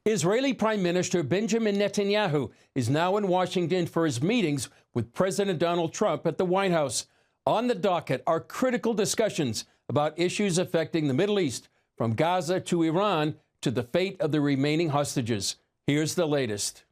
Israeli Prime Minister Benjamin Netanyahu is now in Washington for his meetings with President Donald Trump at the White House. On the docket are critical discussions about issues affecting the Middle East, from Gaza to Iran to the fate of the remaining hostages. Here's the latest.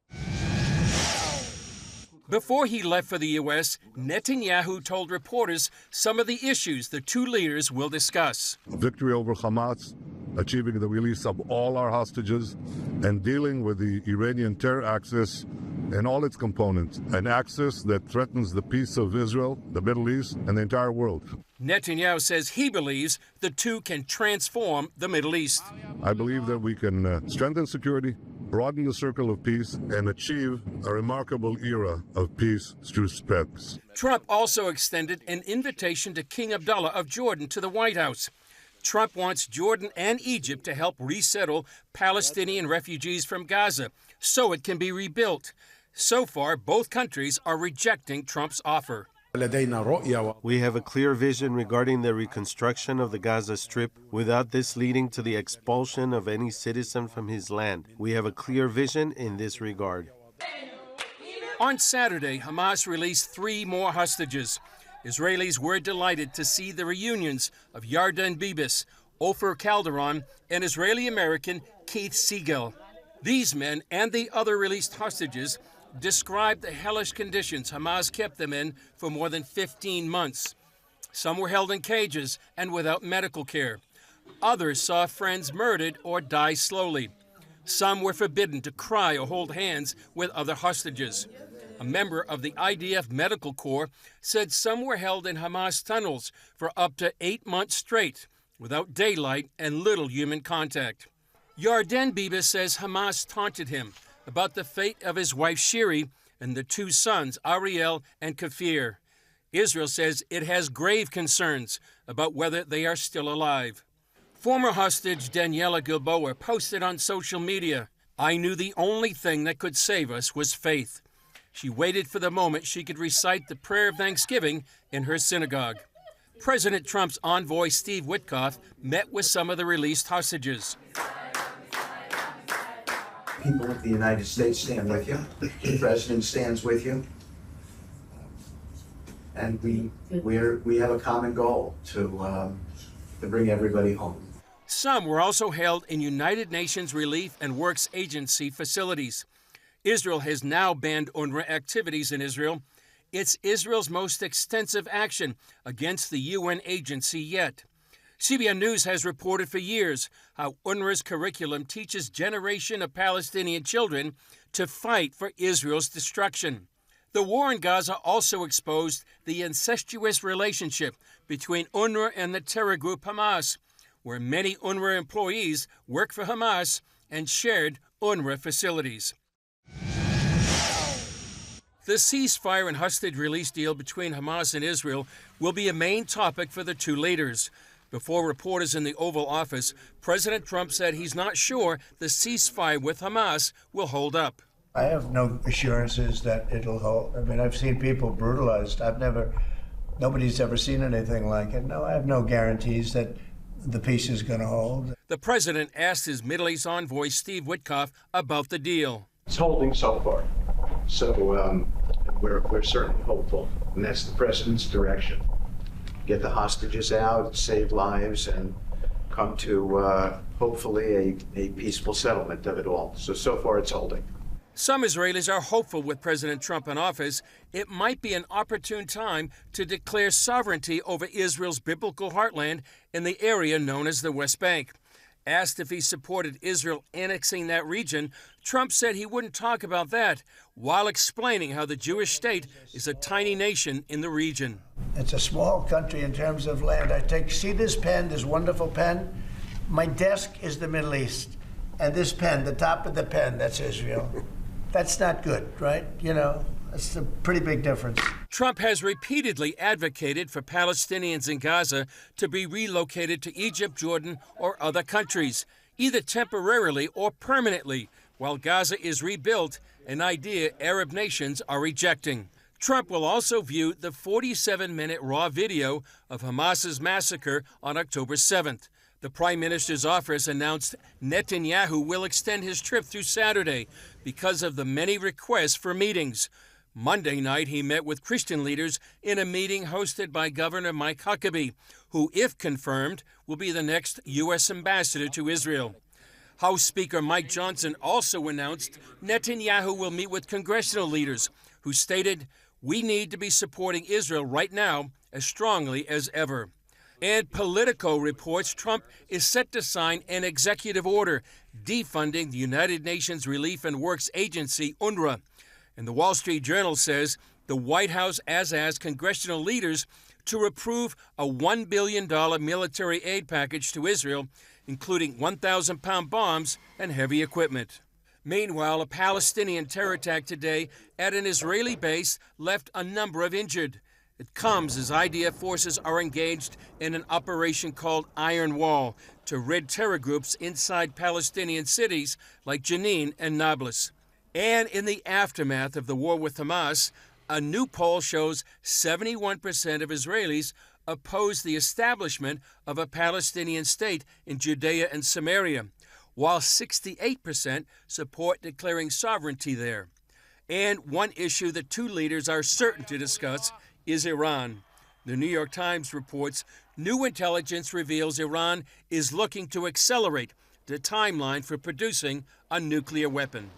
Before he left for the U.S., Netanyahu told reporters some of the issues the two leaders will discuss. Victory over Hamas, achieving the release of all our hostages, and dealing with the Iranian terror axis and all its components, an axis that threatens the peace of Israel, the Middle East, and the entire world. Netanyahu says he believes the two can transform the Middle East. I believe that we can strengthen security, broaden the circle of peace, and achieve a remarkable era of peace through peace. Trump also extended an invitation to King Abdullah of Jordan to the White House. Trump wants Jordan and Egypt to help resettle Palestinian refugees from Gaza so it can be rebuilt. So far, both countries are rejecting Trump's offer. We have a clear vision regarding the reconstruction of the Gaza Strip without this leading to the expulsion of any citizen from his land. We have a clear vision in this regard. On Saturday, Hamas released 3 more hostages. Israelis were delighted to see the reunions of Yarden Bibas, Ofer Calderon, and Israeli-American Keith Siegel. These men and the other released hostages described the hellish conditions Hamas kept them in for more than 15 months. Some were held in cages and without medical care. Others saw friends murdered or die slowly. Some were forbidden to cry or hold hands with other hostages. A member of the IDF Medical Corps said some were held in Hamas tunnels for up to 8 months straight, without daylight and little human contact. Yarden Bibas says Hamas taunted him about the fate of his wife Shiri and the 2 sons, Ariel and Kafir. Israel says it has grave concerns about whether they are still alive. Former hostage Daniela Gilboa posted on social media, "I knew the only thing that could save us was faith." She waited for the moment she could recite the prayer of thanksgiving in her synagogue. President Trump's envoy Steve Witkoff met with some of the released hostages. People of the United States stand with you. The President stands with you. And we have a common goal to bring everybody home. Some were also held in United Nations Relief and Works Agency facilities. Israel has now banned UNRWA activities in Israel. It's Israel's most extensive action against the UN agency yet. CBN News has reported for years how UNRWA's curriculum teaches generation of Palestinian children to fight for Israel's destruction. The war in Gaza also exposed the incestuous relationship between UNRWA and the terror group Hamas, where many UNRWA employees work for Hamas and shared UNRWA facilities. The ceasefire and hostage release deal between Hamas and Israel will be a main topic for the two leaders. Before reporters in the Oval Office, President Trump said he's not sure the ceasefire with Hamas will hold up. I have no assurances that it'll hold. I mean, I've seen people brutalized. Nobody's ever seen anything like it. No, I have no guarantees that the peace is going to hold. The president asked his Middle East envoy, Steve Witkoff, about the deal. It's holding so far. So we're certainly hopeful, and that's the president's direction. Get the hostages out, save lives, and come to hopefully a peaceful settlement of it all. So far it's holding. Some Israelis are hopeful with President Trump in office. It might be an opportune time to declare sovereignty over Israel's biblical heartland in the area known as the West Bank. Asked if he supported Israel annexing that region, Trump said he wouldn't talk about that, while explaining how the Jewish state is a tiny nation in the region. It's a small country in terms of land. See this pen, this wonderful pen? My desk is the Middle East. And this pen, the top of the pen, that's Israel. That's not good, right? You know, that's a pretty big difference. Trump has repeatedly advocated for Palestinians in Gaza to be relocated to Egypt, Jordan, or other countries, either temporarily or permanently, while Gaza is rebuilt, an idea Arab nations are rejecting. Trump will also view the 47-minute raw video of Hamas's massacre on October 7th. The Prime Minister's office announced Netanyahu will extend his trip through Saturday because of the many requests for meetings. Monday night, he met with Christian leaders in a meeting hosted by Governor Mike Huckabee, who, if confirmed, will be the next U.S. ambassador to Israel. House Speaker Mike Johnson also announced Netanyahu will meet with congressional leaders, who stated, "We need to be supporting Israel right now as strongly as ever." And Politico reports Trump is set to sign an executive order defunding the United Nations Relief and Works Agency, UNRWA. And the Wall Street Journal says the White House has asked congressional leaders to approve a $1 billion military aid package to Israel, including 1,000-pound bombs and heavy equipment. Meanwhile, a Palestinian terror attack today at an Israeli base left a number of injured. It comes as IDF forces are engaged in an operation called Iron Wall to rid terror groups inside Palestinian cities like Jenin and Nablus. And in the aftermath of the war with Hamas, a new poll shows 71% of Israelis oppose the establishment of a Palestinian state in Judea and Samaria, while 68% support declaring sovereignty there. And one issue the two leaders are certain to discuss is Iran. The New York Times reports new intelligence reveals Iran is looking to accelerate the timeline for producing a nuclear weapon.